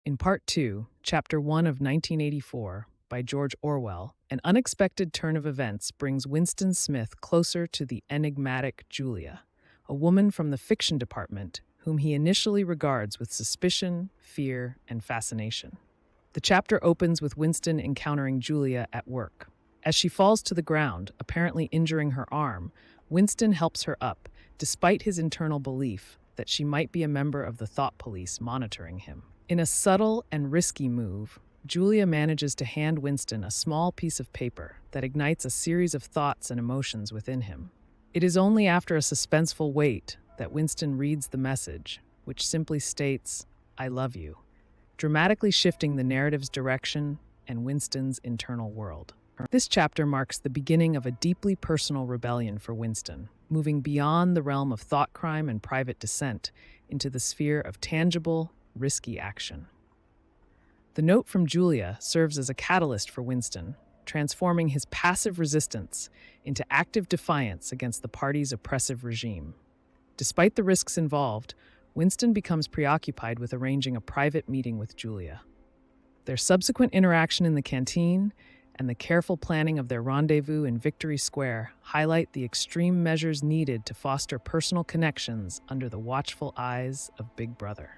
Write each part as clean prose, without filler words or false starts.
In Part 2, Chapter 1 of 1984, by George Orwell, an unexpected turn of events brings Winston Smith closer to the enigmatic Julia, a woman from the fiction department whom he initially regards with suspicion, fear, and fascination. The chapter opens with Winston encountering Julia at work. As she falls to the ground, apparently injuring her arm, Winston helps her up, despite his internal belief that she might be a member of the thought police monitoring him. In a subtle and risky move, Julia manages to hand Winston a small piece of paper that ignites a series of thoughts and emotions within him. It is only after a suspenseful wait that Winston reads the message, which simply states, "I love you," dramatically shifting the narrative's direction and Winston's internal world. This chapter marks the beginning of a deeply personal rebellion for Winston, moving beyond the realm of thought crime and private dissent into the sphere of tangible, risky action. The note from Julia serves as a catalyst for Winston, transforming his passive resistance into active defiance against the party's oppressive regime. Despite the risks involved, Winston becomes preoccupied with arranging a private meeting with Julia. Their subsequent interaction in the canteen and the careful planning of their rendezvous in Victory Square highlight the extreme measures needed to foster personal connections under the watchful eyes of Big Brother.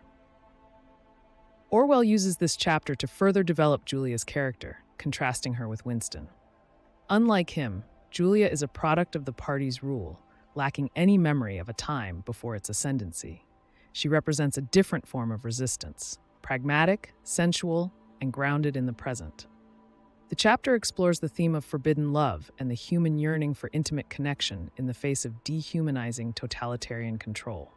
Orwell uses this chapter to further develop Julia's character, contrasting her with Winston. Unlike him, Julia is a product of the party's rule, lacking any memory of a time before its ascendancy. She represents a different form of resistance, pragmatic, sensual, and grounded in the present. The chapter explores the theme of forbidden love and the human yearning for intimate connection in the face of dehumanizing totalitarian control.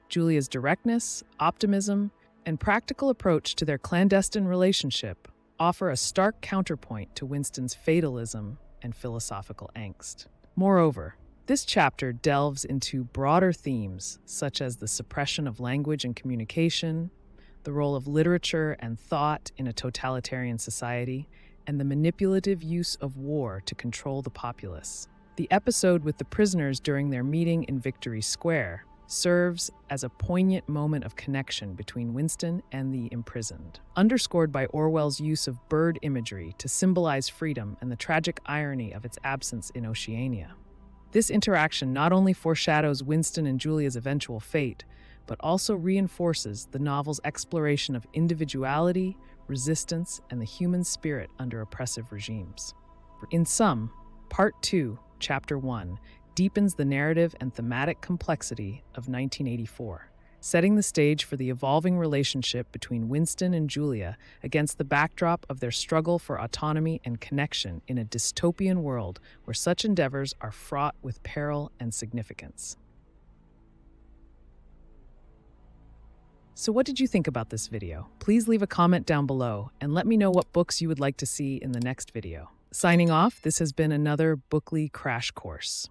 Julia's directness, optimism, and practical approach to their clandestine relationship offer a stark counterpoint to Winston's fatalism and philosophical angst. Moreover, this chapter delves into broader themes such as the suppression of language and communication, the role of literature and thought in a totalitarian society, and the manipulative use of war to control the populace. The episode with the prisoners during their meeting in Victory Square serves as a poignant moment of connection between Winston and the imprisoned, underscored by Orwell's use of bird imagery to symbolize freedom and the tragic irony of its absence in Oceania. This interaction not only foreshadows Winston and Julia's eventual fate, but also reinforces the novel's exploration of individuality, resistance, and the human spirit under oppressive regimes. In sum, Part 2, Chapter 1, deepens the narrative and thematic complexity of 1984, setting the stage for the evolving relationship between Winston and Julia against the backdrop of their struggle for autonomy and connection in a dystopian world where such endeavors are fraught with peril and significance. So what did you think about this video? Please leave a comment down below and let me know what books you would like to see in the next video. Signing off, this has been another Bookly Crash Course.